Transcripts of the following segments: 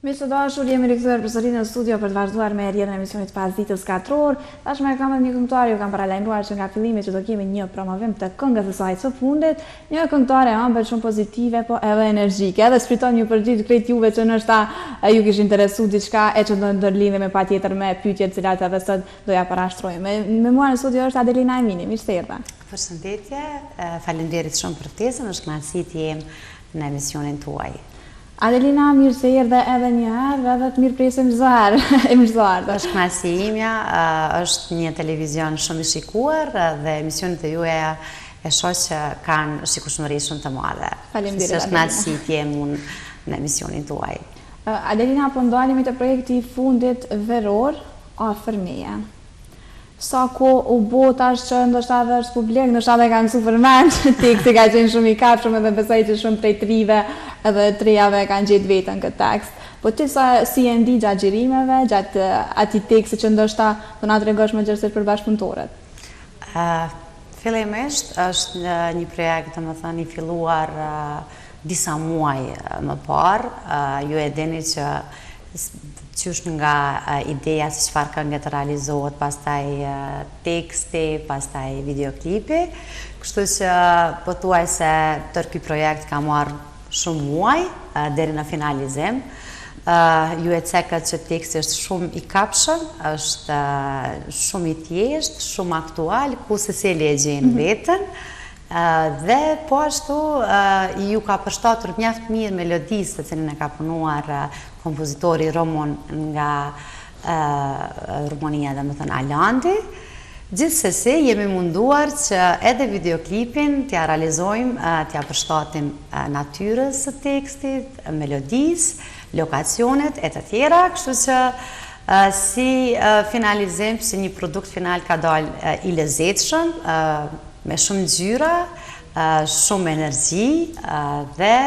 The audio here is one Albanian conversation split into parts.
Mirë të dashur, jemi rikthyer përsëri në studio për të vazhduar me rrjedhën e emisionit pas ditës katror. Tashmë kam edhe një këngëtar, ju kam paralajmëruar që nga fillimi që do kemi një promovim të këngës së saj së fundit, një këngëtare ëmbël shumë pozitive, po edhe energjike. Edhe spriton një përgjigje krejt juve që ndoshta ju kish interesu diçka e që do ndërlidhe me patjetër me pyetjet të cilat edhe sot do ja parashtrojmë. Me mua në studio është Adelina Emini, mirë se erdha. Përshëndetje, faleminderit shumë për ftesën, është kënaqësi të jem në emisionin tuaj. Adelina, mirë se erdhe edhe një herë, edhe të mirë presim zëherë, e mirë zëherë. Është kënaqësi imja, është një televizion shumë i shikuar dhe emisionet e juaja e shoh që kanë shikueshmëri shumë të madhe. Faleminderit. Është kënaqësi të jem unë në emisionin tuaj. Adelina, po ndalemi te projekti i fundit veror, afër meje. Sa ko u botash që ndoshta edhe është publik, ndoshta edhe kanë superman, teksti ka qenë shumë i kapshëm edhe besoj që shumë prej trive edhe trejave kanë gjetë vetën këtë tekst. Po ti si e ndi gjatë xhirimeve, gjatë atij teksti që ndoshta do na tregosh më gjerësisht për bashkëpunëtorët? Fillimisht është një projekt, domethënë i filluar disa muaj më parë. Ju e dini që qysh nga ideja se çfarë këngë të realizohet, pastaj teksti, pastaj videoklipi. Kështu që pothuajse tërë ky projekt ka marrë shumë muaj deri në finalizim. Ju e cekët që teksti është shumë i kapshëm, është shumë i thjeshtë, shumë aktual, ku secili e gjen vetën. Dhe po ashtu ju ka përshtatur mjaft mirë melodisë të cilën e ka punuar kompozitori Romon nga Rumania, domethënë Alandi. Gjithsesi jemi munduar që edhe videoklipin t'ja realizojmë, t'ja përshtatim natyrës së tekstit, melodisë, lokacionet e të tjera, kështu që si finalizim, si një produkt final ka dalë i lezetshëm, me shumë ngjyra, shumë energji dhe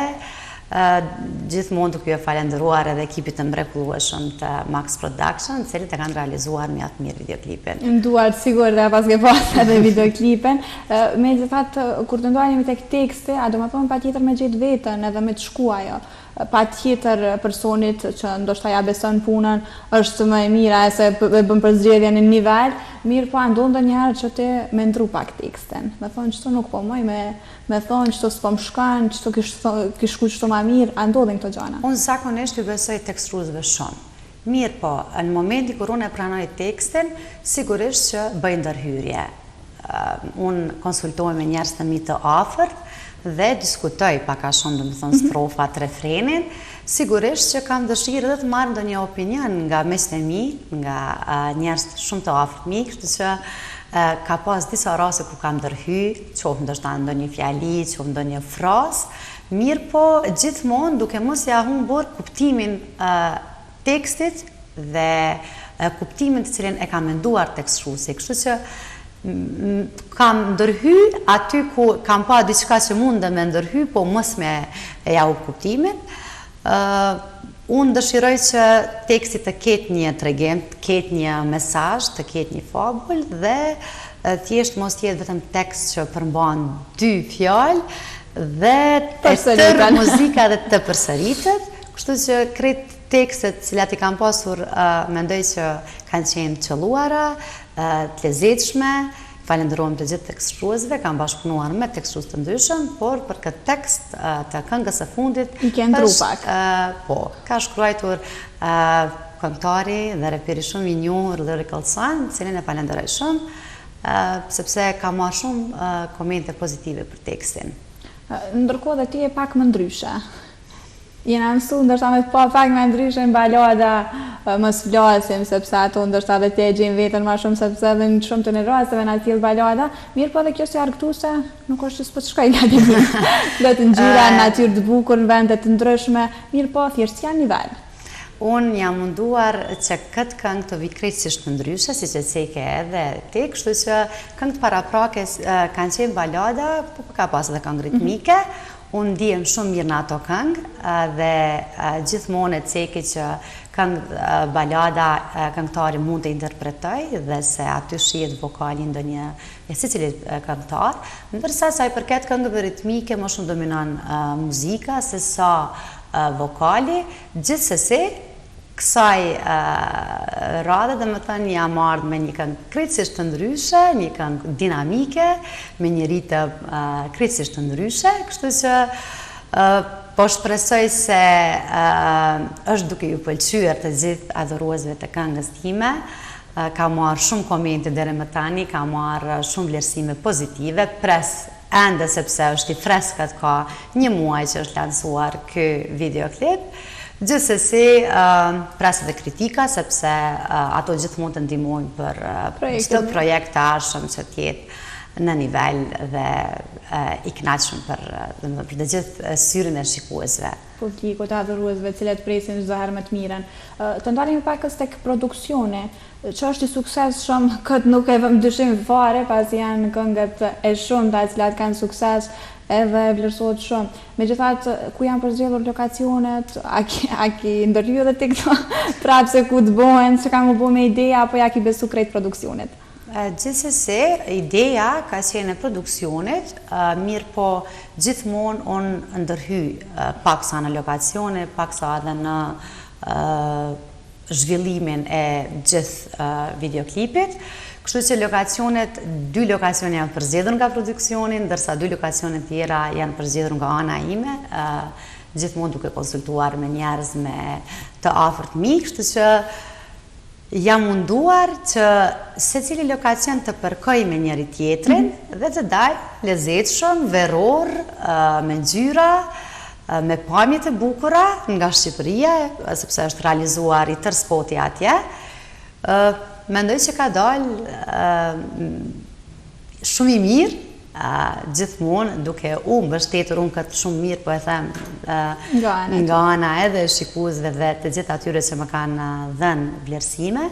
gjithmonë duke ju falendëruar edhe ekipit të mrekullueshëm të Max Production, të cilët e kanë realizuar mjaft mirë videoklipin. Nduar sigur dhe pas ke pas edhe videoklipin. Megjithatë, kur të ndalemi tek teksti, a do të thonë patjetër me gjetë vetën edhe me të shkuar ajo. Patjetër personit që ndoshta ja beson punën është më e mira se e bën përzgjedhjen në nivel, mirë po andon ndonjëherë që ti me ndru pak tekstin. Me thonë çto nuk po moj, me thonë çto s'po më shkan, çto kish shku çto më mirë, a ndodhin këto gjëra? Unë zakonisht i besoj tekstruesve shumë. Mirë po, në momenti kur unë e pranoj tekstin, sigurisht që bëj ndërhyrje. Unë konsultoj me njerëz të mi të afërt dhe diskutoj pak a shumë, domethënë strofat, refrenin, sigurisht që kam dëshirë edhe të marr ndonjë opinion nga miqtë e mi, nga njerëz shumë të afërt mi, kështu që ka pas disa raste ku kam ndërhyr, qoftë ndoshta ndonjë fjali, qoftë ndonjë frazë, mirë po gjithmonë duke mos ia humbur kuptimin tekstit dhe kuptimin të cilin e kam menduar tekstuesi, kështu që kam ndërhy aty ku kam pa diçka që mund dhe me ndërhy, po mos me ja u kuptimin. Unë dëshiroj që teksti të ketë një tregim, të ketë një mesazh, të ketë një fabul dhe thjesht mos jetë vetëm tekst që përmban dy fjalë dhe tërë muzika dhe të përsëritet, kështu që krejt tekstet cilat i kam pasur mendoj që kanë qenë qelluara, të lezetshme, falenderojmë të gjithë tekstuesve, kam bashkëpunuar me tekstues të ndryshëm, por për këtë tekst të këngës së fundit i ke ndru pak. Po, ka shkruar këngëtari dhe reperi shumë i njohur Lyrical Sun, cilin e falenderoj shumë, sepse ka marrë shumë komente pozitive për tekstin. Ndërkohë dhe ti e pak më ndryshe. Jena mësu, ndërsa me pa pak me ndryshe në balada mos flasim, sepse ato ndërsa dhe te e gjenë vetën ma shumë, sepse dhe në shumë të në rasteve në atil balada, mirë po dhe kjo si argëtuse, nuk është që s'po të shkoj nga të mirë. Dhe të ngjyra, natyrë të bukur, në vendet të ndryshme, mirë po thjesht janë nivel. Unë jam munduar që këtë këngë të vi krejtësisht të ndryshe, si që ceke edhe ti, kështu që këngët paraprakes kanë qenë balada, po ka pas edhe këngë ritmike. Unë ndihem shumë mirë në ato këngë dhe gjithmonë e ceki që këngë balada këngëtari mund të interpretoj dhe se aty shihet vokali ndonjë secilit këngëtar, ndërsa sa i përket këngëve ritmike më shumë dominon muzika se sa vokali, gjithsesi kësaj radhe dhe më thënë jam ardhur me një këngë krejtësisht të ndryshe, një këngë dinamike, me një ritëm krejtësisht të ndryshe, kështu që po shpresoj se është duke ju pëlqyer të gjithë adhuruesve të këngës time. Ka marrë shumë komente deri më tani, ka marrë shumë vlerësime pozitive, pres ende sepse është i freskët, ka një muaj që është lansuar ky videoklip. Gjithsesi, pres edhe kritika, sepse ato gjithmonë të ndihmojnë për çdo projekt të ardhshëm që të jetë në nivel dhe i kënaqshëm për të gjithë syrin e shikuesve. Publiku të adhuruesve, cilët presin çdo herë më të mirën. Të ndalemi pak tek produksione, që është i suksesshëm, këtë nuk e vëm dyshim fare, pasi janë këngët e shumta të cilat kanë sukses edhe vlerësohet shumë. Megjithatë, ku janë përzgjedhur lokacionet, a ki ndërhyrë edhe ti këto prapë se ku të bëhen, që ka më bë me ideja, apo ja ki besu krejt produksionit? Gjithsesi, ideja ka qenë e produksionit, mirë po gjithmonë unë ndërhyj paksa në lokacione, paksa edhe në zhvillimin e gjithë videoklipit. Kështu që lokacionet, 2 lokacione janë përzgjedhur nga produksioni, ndërsa 2 lokacione tjera janë përzgjedhur nga ana ime, gjithmonë duke konsultuar me njerëz të afërt mi, kështu që jam munduar që secili lokacion të përkoj me njëri tjetrin dhe të dalë lezetshëm, veror, me ngjyra, me pamje të bukura nga Shqipëria, sepse është realizuar i tërë spoti atje. Mendoj që ka dalë shumë i mirë, gjithmonë duke mbështetur unë këtë shumë mirë, po e them nga ana edhe shikuesve dhe të gjithë atyre që më kanë dhënë vlerësime,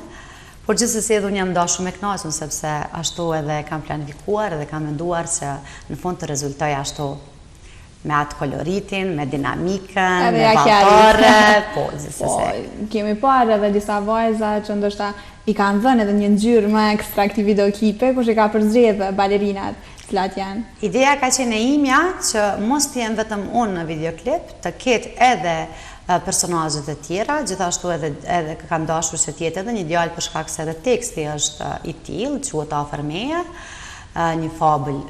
por gjithsesi edhe unë jam nda shumë e kënaqur sepse ashtu edhe kam planifikuar edhe kam menduar që në fund të rezultoj ashtu me atë koloritin, me dinamikën, me vallëtore, po gjithsesi. Kemi parë edhe disa vajza që ndoshta i kanë dhënë edhe një ngjyrë më ekstra këtij videoklipe, kush i ka përzgjedhë balerinat. Ideja ka qenë e imja që mos të jem vetëm unë në videoklip, të ketë edhe personazhet e tjera, gjithashtu edhe kam dashur që të jetë edhe një djalë për shkak se edhe teksti është i tillë, quhet Afër meje, një fabël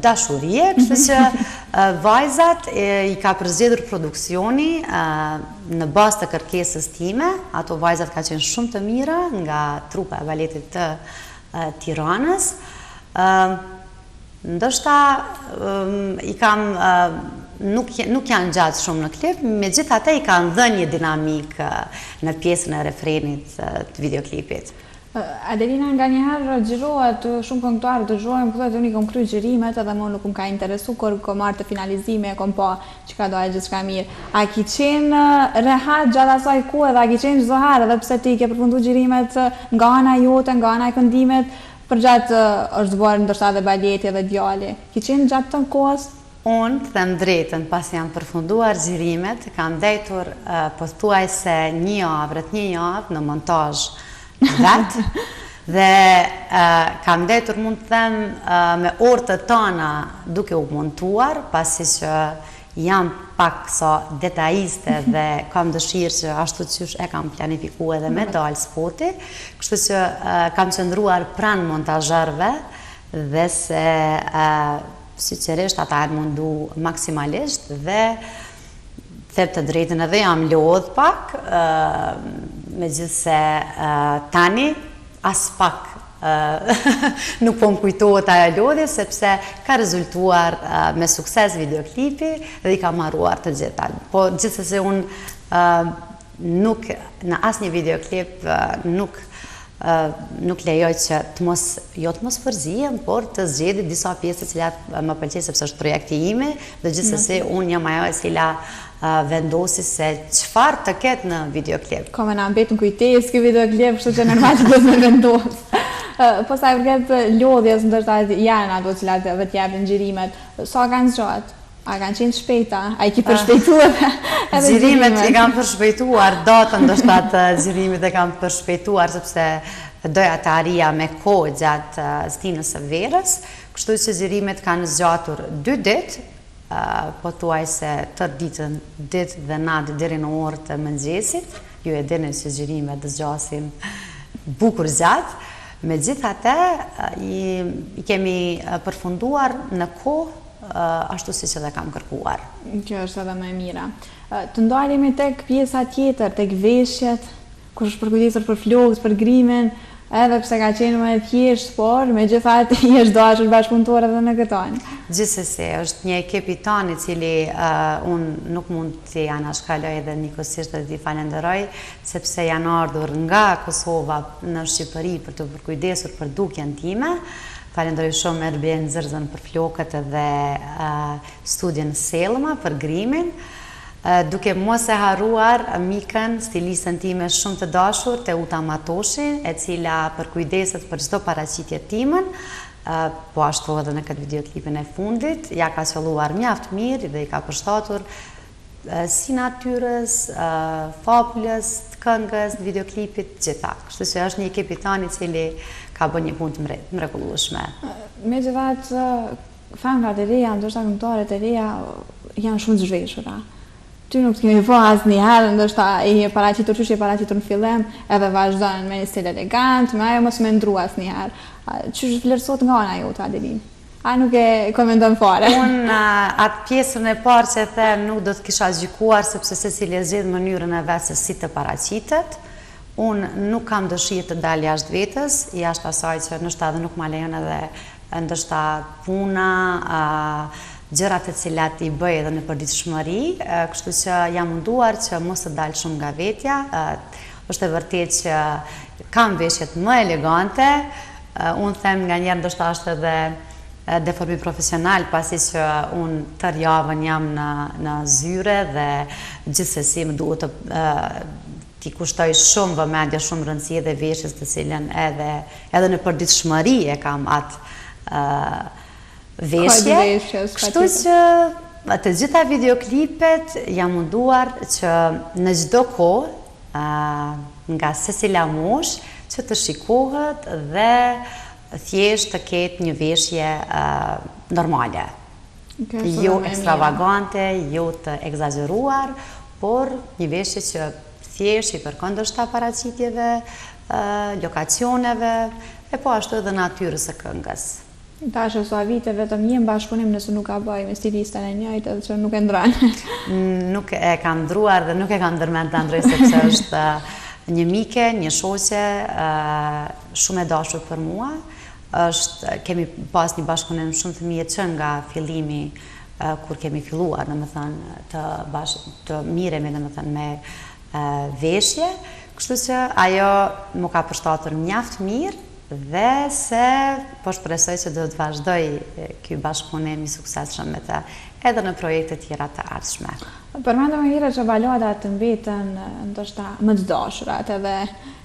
dashurie, kështu që vajzat i ka përzgjedhur produksioni në bazë të kërkesës time. Ato vajzat ka qenë shumë të mira nga trupa e baletit të Tiranës. Ndoshta i kam nuk janë gjatë shumë në klip, megjithatë i kanë dhënë një dinamik në pjesën e refrenit të videoklipit. Adelina nga njëherë xhirohet shumë këngëtarë dëgjojmë, po thotë unë kam kryer xhirimet edhe më nuk më ka interesu kur kom marrë të finalizime, kom pa që ka dalë gjithçka mirë. A ki qenë rehat gjatë asaj kohe dhe a ki qenë çdo herë edhe pse ti ke përfunduar xhirimet nga ana jote, nga ana e këndimit, përgjatë është bërë ndoshta edhe baleti edhe djali. Ki qenë gjatë të kohës? Unë, të them drejtën, pas jam përfunduar xhirimet, kam dejtur pothuajse një javë në montazh vetë, dhe kam dejtur mund të them me orë të tona duke u montuar, pasi që jam pak sa detajiste dhe kam dëshirë që ashtu qysh e kam planifikuar edhe me dalë spoti, kështu që kam qëndruar pranë montazherëve dhe se sinqerisht ata e mundu maksimalisht dhe them të drejtën edhe jam lodh pak, megjithse tani as pak nuk po më kujtohet ajo lodhje, sepse ka rezultuar me sukses videoklipi dhe i ka marruar të gjitha. Po gjithsesi unë nuk në asnjë videoklip nuk lejoj që të mos përzihem, por të zgjedh disa pjesë të cilat më pëlqejnë sepse është projekti im dhe gjithsesi unë jam ajo e cila vendosi se çfarë të ketë në videoklip. Ka më na mbet në kujtesë ky videoklip, kështu që normal që do të vendos. Po sa i përket lodhjes, ndoshta janë ato cilat vetë japin xhirimet. Sa kanë zgjatë? A kanë qenë shpejta? A i ki përshpejtuar edhe xhirimet? I kam përshpejtuar, datën ndoshta të xhirimit e kam përshpejtuar, sepse doja të arija me kohë gjatë stinës së verës, kështu që xhirimet kanë zgjatur 2 ditë, po tuaj se tërë ditën, ditë dhe natë deri në orë të mëngjesit, ju e dini që gjërimet dhe zgjasin bukur gjatë, me gjithate i kemi përfunduar në kohë ashtu si që dhe kam kërkuar. Kjo është edhe më e mira. Të ndalemi tek pjesa tjetër, tek veshjet, kur është përkujdesur për flokët, për grimin, edhe pse ka qenë më e thjeshtë, por megjithatë i është dashur bashkëpunëtor edhe në këtë anë. Gjithsesi, është një ekip i tanë i cili unë nuk mund të anashkaloj edhe njëkohësisht dhe t'i falenderoj, sepse janë ardhur nga Kosova në Shqipëri për të përkujdesur për dukjen time. Falenderoj shumë Erben Zërzën për flokët edhe studion Selma për grimin. Duke mos e haruar mikën, stilistën time shumë të dashur, Teuta Matoshin, e cila përkujdeset për çdo paraqitje timën, po ashtu edhe në këtë videoklipin e fundit, ja ka qelluar mjaft mirë dhe i ka përshtatur si natyrës, fabulës, këngës, videoklipit, gjitha. Kështu që është një ekip i tanë i cili ka bërë një punë të mrekullueshme. Megjithatë, femrat e reja, ndoshta këngëtarët e reja janë shumë të zhveshura. Ty nuk të kemi po asnjëherë, ndoshta i paraqitur çështje paraqitur në fillim, edhe vazhdon me një stil elegant, me ajo mos më ndru asnjëherë. Ç'është vlerësot nga ana jote, Adelin? A nuk e komendon fare? Unë atë pjesën e parë që e them nuk do të kisha gjykuar, sepse secili e zgjedh mënyrën e vet se si të paraqitet. Unë nuk kam dëshirë të dal jashtë vetës, jashtë asaj që ndoshta edhe nuk ma lejon edhe ndoshta puna, gjërat e cilat i bëj edhe në përditshmëri, kështu që jam munduar që mos të dal shumë nga vetja. Është e vërtetë që kam veshjet më elegante, unë them nganjëherë ndoshta është edhe deformim profesional, pasi që unë tërë javën jam në zyre dhe gjithsesi më duhet të t'i kushtoj shumë vëmendje, shumë rëndësi dhe veshjes të cilën edhe në përditshmëri e kam atë veshje. Kështu që të gjitha videoklipet jam munduar që në çdo kohë nga secila mosh që të shikohet dhe thjesht të ketë një veshje normale. Jo ekstravagante, jo të egzageruar, por një veshje që thjesht i përkon ndoshta paraqitjeve, lokacioneve, e po ashtu edhe natyrës së këngës. Tash sa vite vetëm një bashkëpunim nëse nuk ka bëj me stilistën e njëjtë edhe që nuk e ndran. Nuk e kam ndruar dhe nuk e kam ndërmend ta ndroj sepse është një mike, një shoqe shumë e dashur për mua. Kemi pas një bashkëpunim shumë të mirë që nga fillimi kur kemi filluar, domethënë të miremi domethënë me veshje, kështu që ajo më ka përshtatur mjaft mirë dhe se po shpresoj që do të vazhdoj ky bashkëpunim i suksesshëm me të edhe në projekte tjera të ardhshme. Përmendëm herë që baladat të mbeten ndoshta më të dashurat edhe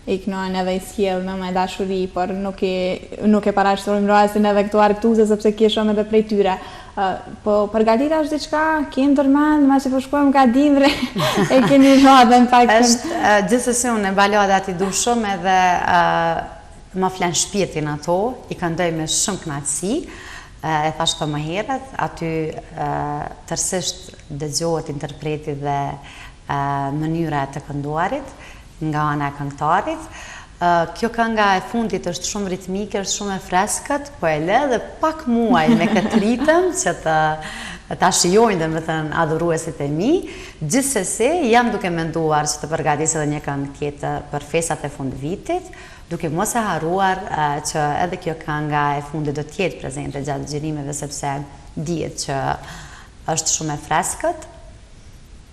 i kënaqen edhe i sjellën me dashuri, por nuk e parashtronim rastin edhe këto argëtuese sepse ke shumë edhe prej tyre. Po përgatitesh diçka, ke ndërmend, mbasi po shkojmë ka dimre, e keni radhën pak. Gjithsesi unë baladat i du shumë edhe më flen shpirtin ato, i këndoj me shumë kënaqësi. E thash të më herët, aty tërësisht dëgjohet interpreti dhe mënyra e të kënduarit nga ana e këngëtarit. Kjo kënga e fundit është shumë ritmike, është shumë e freskët, po e lë dhe pak muaj me këtë ritëm që ta shijojnë domethënë adhuruesit e mi. Gjithsesi jam duke menduar që të përgatis edhe një këngë tjetër për festat e fundvitit, duke mos e haruar që edhe kjo kënga e fundit do të jetë prezente gjatë xhirimeve sepse dihet që është shumë e freskët.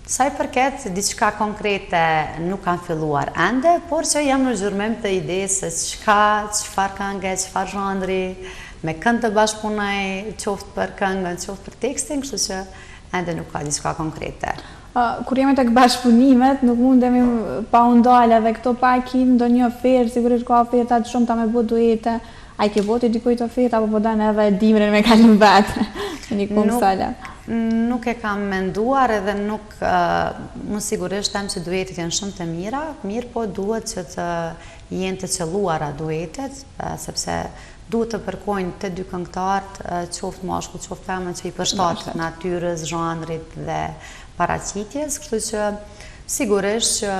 Sa i përket diçka konkrete nuk kam filluar ende, por që jam në zhurmim të idesë se çfarë këngë, çfarë zhandri, me kënd të bashkëpunoj, qoftë për këngën, qoftë për tekstin, kështu që ende nuk ka diçka konkrete. Kur jemi tek bashkëpunimet, nuk mundemi pa u ndalë edhe këto pakim ndonjë ofertë, sigurisht ka oferta të shumta me bë duete. A i ke boti dikujt ofertë apo po dan edhe dimrin me kalën vetë në një kumë sale? Nuk e kam menduar edhe nuk, më sigurisht them që duetet janë shumë të mira, mirë po duhet që të jenë të qelluara duetet, sepse duhet të përkojnë të dy këngëtarët, qoftë mashkull, qoftë femër që i përshtatet natyrës, zhanrit dhe paraqitjes, kështu që sigurisht që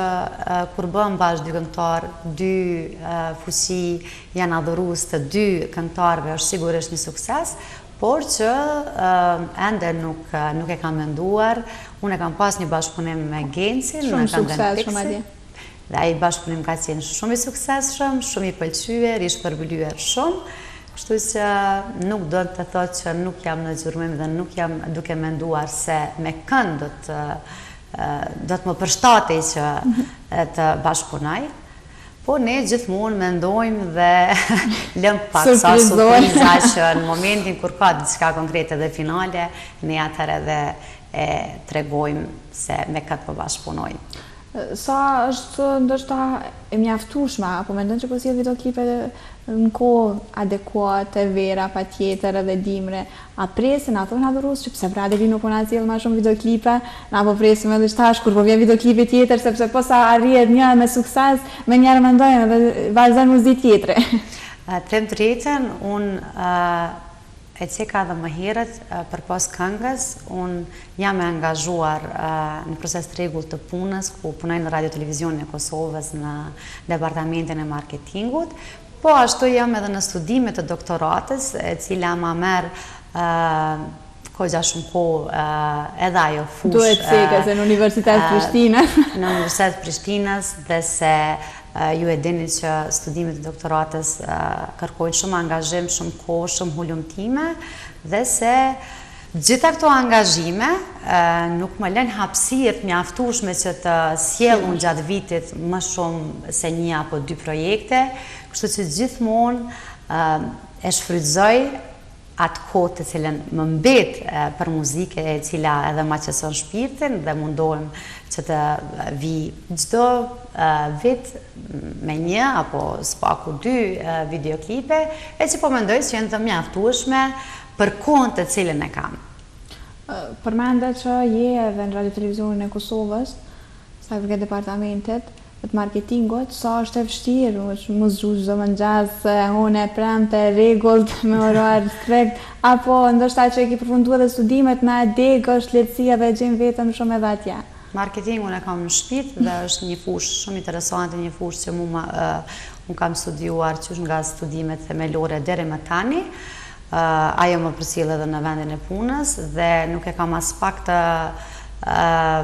kur bën bashkë dy këngëtar, dy fuqi janë adhurues të dy këngëtarëve, është sigurisht një sukses, por që ende nuk e kam menduar. Unë e kam pas një bashkëpunim me Gencin, Shumë sukses, shumë atje. Dhe ai bashkëpunim ka qenë shumë i suksesshëm, shumë i pëlqyer, i shpërblyer shumë. Kështu që nuk do të thotë që nuk jam në gjurmim dhe nuk jam duke menduar se me kënd do të më përshtatej që të bashkëpunoj. Po ne gjithmonë mendojmë dhe lëm pak sa surpriza që në momentin kur ka diçka konkrete dhe finale, ne atëherë edhe e tregojmë se me këtë po bashkëpunojmë. Sa është ndoshta e mjaftueshme, apo mendon që po sjell videoklipe në kohë adekuate, vera patjetër edhe dimre, a presin ato në adhurues që pse pra deri nuk po na sjell më shumë videoklipe, na po presim edhe tash kur po vjen videoklipi tjetër, sepse po sa arrihet një me sukses, më njëherë mendojmë edhe vazhdon muzikë tjetër. Them të drejtën, unë e ceka dhe më herët për pas këngës, unë jam e angazhuar në proces të rregull të punës, ku punoj në Radio Televizionin e Kosovës në departamentin e marketingut, po ashtu jam edhe në studime të doktoratës, e cila ma merr kohë shumë kohë edhe ajo fush. Duhet cekës në Universitet Prishtinës. Në Universitet Prishtinës, dhe se ju e dini që studimet e doktoratës kërkojnë shumë angazhim, shumë kohë, shumë hulumtime, dhe se gjitha këto angazhime nuk më lënë hapësirë të mjaftueshme që të sjell unë gjatë vitit më shumë se një apo dy projekte, kështu që gjithmonë e shfrytëzoj atë kohë të cilën më mbet për muzikë, e cila edhe ma qëson shpirtin, dhe mundohem që të vi çdo vit me një apo s'paku dy videoklipe, e që po mendoj që janë të mjaftueshme për kohën të cilën e kam. Përmende që je edhe në Radio Televizionin e Kosovës, sa i përket departamentit të marketingut, sa është e vështirë, më zgjuar çdo mëngjes, unë e premte rregullt me orar strekt, apo ndoshta që e ke përfunduar edhe studimet na deg është lehtësia dhe gjen veten shumë edhe atje. Marketingun e kam në shtëpi dhe është një fushë shumë interesante, një fushë që unë kam studiuar qysh nga studimet themelore deri më tani. Ajo më përcjell edhe në vendin e punës dhe nuk e kam as pak të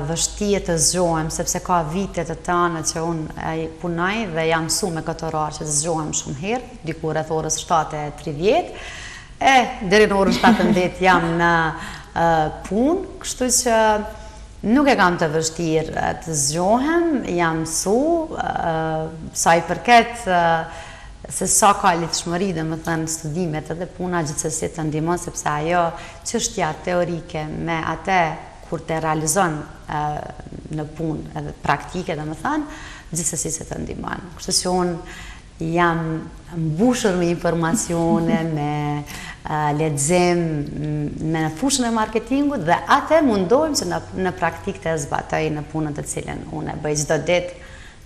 vështirë të zgjohem, sepse ka vite të tëra që unë punoj dhe jam mësuar me këtë orar që të zgjohem shumë herë, diku rreth orës 7:30. Deri në orën 17 jam në punë, kështu që nuk e kam të vështirë të zgjohem, jam mësuar, sa i përket se sa ka lidhshmëri, domethënë studimet edhe puna gjithsesi të ndihmon, sepse ajo çështja teorike me atë kur të realizon në punë edhe praktike, domethënë, gjithsesi se të ndihmon. Kështu që unë jam mbushur me informacione, me lexim, me në fushën e marketingut, dhe atë mundohem që në praktikë të zbatoj në punën të cilën unë e bëj çdo ditë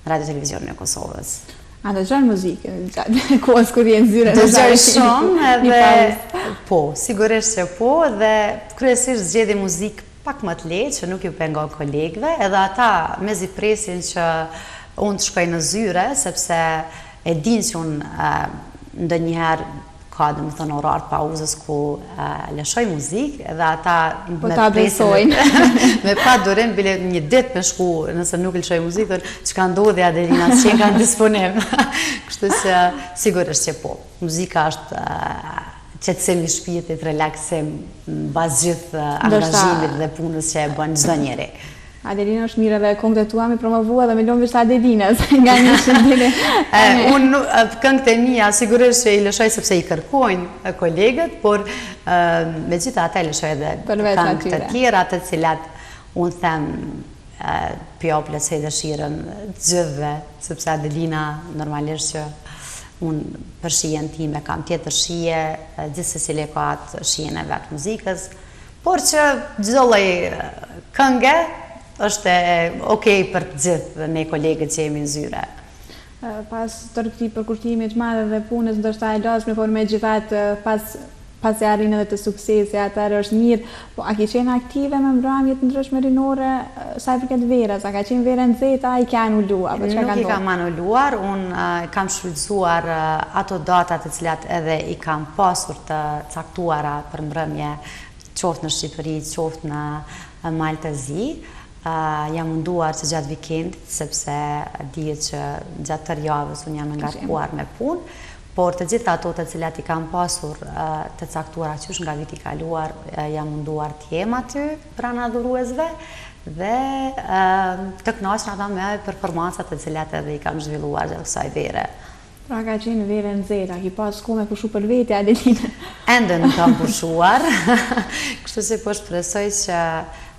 në Radio Televizionin e Kosovës. A dëgjon muzikë gjatë kohës kur je nxyrë? Dëgjoj shumë edhe po, sigurisht që po, dhe kryesisht zgjedhje muzikë pak më të lehtë që nuk ju pengon kolegëve, edhe ata mezi presin që unë të shkoj në zyre, sepse e din që unë ndonjëherë ka domethënë orar të pauzës ku lëshoj muzikë, edhe ata me presin me pa durim bile një ditë me shku nëse nuk lëshoj muzikë, thonë çka ndodhi Adelina, që kanë disponim. Kështu që sigurisht që po. Muzika është qetësim i shpirtit, relaksim mbas gjithë angazhimit dhe punës që e bën çdo njeri. Adelina është mirë dhe këngët e tua mi promovua dhe me lëmë vishtë Adelinës nga një shëndine. Unë këngët e mia sigurisht që i lëshoj sepse i kërkojnë kolegët, por me gjitha ata i lëshoj edhe këngët të tjera, të cilat unë them pjo plotësoj dëshirën të gjithëve, sepse Adelina normalisht që Unë për shijen time kam tjetër shije, gjithse si le ka atë shijen e vetë muzikës, por që çdo lloj kënge është okej për të gjithë ne kolegët që jemi në zyre. Pas tërë këtij përkurtimi të madh dhe punës ndoshta e lashme, por megjithatë pas e arrin edhe të suksesi, atëherë është mirë, po a ke qenë aktive me mbrëmje të ndryshme rinore sa i përket verës, a ka qenë verë nxehtë, a i ka anuluar, apo çka ka Nuk i ndodhur? kam anuluar, unë kam shfrytzuar ato datat të cilat edhe i kam pasur të caktuara për mbrëmje, qoftë në Shqipëri, qoftë në Maltezi. Jam munduar që gjatë vikendit, sepse dihet që gjatë tërë javës unë jam ngarkuar me punë, por të gjitha ato të cilat i kam pasur të caktuara qysh nga viti i kaluar, jam munduar të jem aty pranë adhuruesve dhe të kënaqur ata me performancat të cilat edhe i kam zhvilluar gjatë kësaj vere. Pra ka qenë verë nxehtë, a ki pas ku me pushu për vete, Adelina? Ende nuk kam pushuar, kështu që po shpresoj që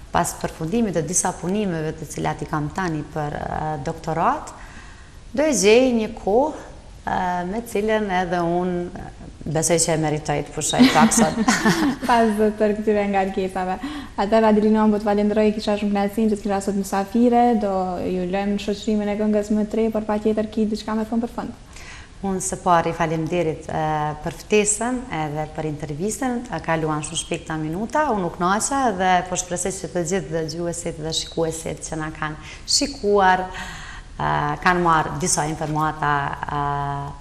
pas përfundimit të disa punimeve të cilat i kam tani për doktorat, do e gjej një kohë me cilën edhe unë besoj që e meritoj të pushoj pak sot. Pas tërë këtyre ngarkesave. Atëherë Adelina, unë po të falenderoj, kisha shumë kënaqësinë që të kisha sot mysafire, do ju lëm shoqërimin e këngës më tre, por patjetër ki diçka me thonë për fund. Unë së pari faleminderit për ftesën edhe për intervistën, kaluan shumë shpejt këta minuta, unë u kënaqa dhe po shpresoj që të gjithë dëgjuesit dhe shikuesit që na kanë shikuar kanë marrë disa informata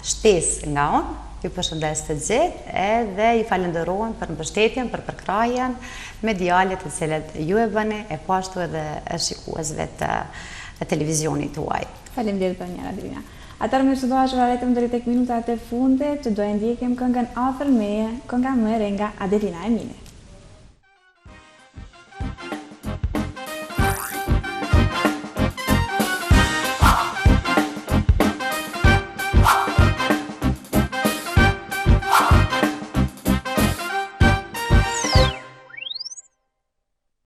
shtesë nga unë. Ju përshëndes të gjithë edhe ju falenderojmë për mbështetjen, për përkrajen mediale të cilat ju e bëni e po ashtu edhe shikuesve të televizionit tuaj. Faleminderit për një, Adelina. Atëherë mirë se doa që varetëm deri tek minutat e fundit, do e ndjekim këngën Afër meje, kënga më e re nga Adelina Emini.